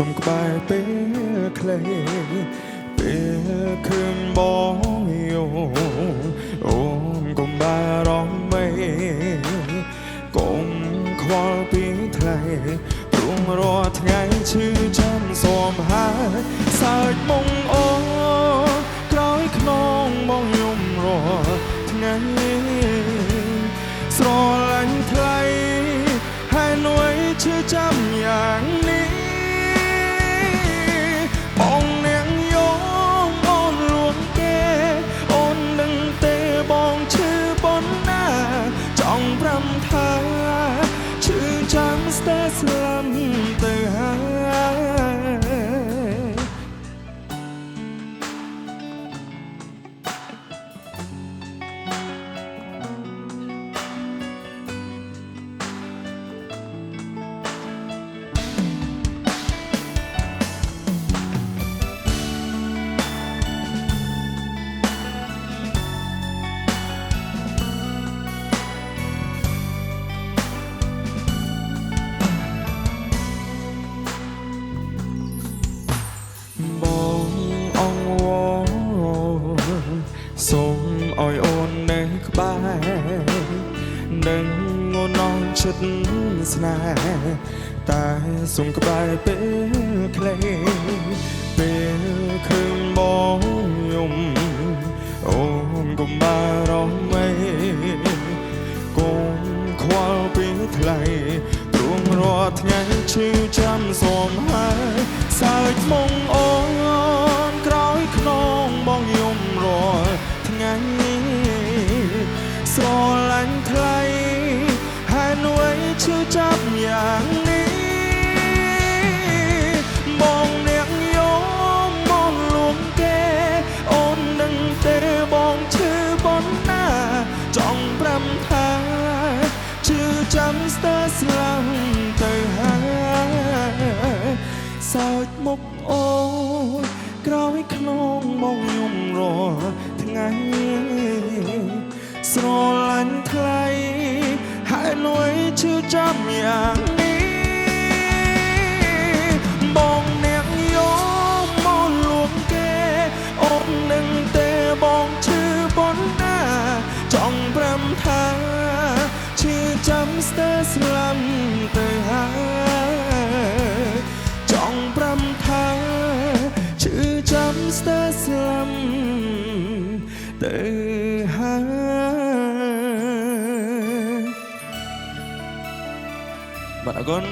សុំក្បែរពេលខ្លីពេលឃើញបងយំអូនកុំបារម្ភមេកុំខ្វល់ពីថ្លៃព្រោះរាល់ថ្ងៃឈឺចាំសូមហើយសើចមុងអូក្រោយខ្នងបងយំរាល់ថ្ងៃស្រឡាញ់ថ្លៃហើយនួយឈឺចាំយ៉ាងនេះបងនាងយំអូនលួងគេអូននឹងទេបងឈឺប៉ុណ្ណាចង់ប្រាំថាឈឺចាំស្ទើរស្លាប់ទៅហើយសូមឲ្យអូននៅក្បែរនឹងងូននងជិតស្នេហ៍តែសូមក្បែរពេលខ្លីពេលឃើញបងយំអូនកុំបារម្ភមេកុំខ្វល់ពីថ្លៃព្រោះរាល់ថ្ងៃឈឺចាំសូមហើយសើចមុងអូនក្រោយខ្នងបងយំរាល់ថ្ងៃស្រឡាញ់ថ្លៃហើយនួយឈឺចាប់យ៉ាងនេះបងនាងយំមកលួងគេអូននឹងទេបងឈឺប៉ុណ្ណាចង់ប្រាំថាឈឺចាំស្ទើរស្លាប់ទៅហើយសើចមុខអូនក្រោយខ្នងបងយំរាល់ថ្ងៃស្រឡាញ់ថ្លៃហើយនួយឈឺចាំយ៉ាងនេះបងនាងយំមកលួងគេអូននឹងទេបងឈឺប៉ុណ្ណាចង់ប្រាំថាឈឺចាំស្ទើរស្លាប់ទៅហើយចង់ប្រាំថាឈឺចាំស្ទើរស្លាប់ទៅហើយបាទអរគុណ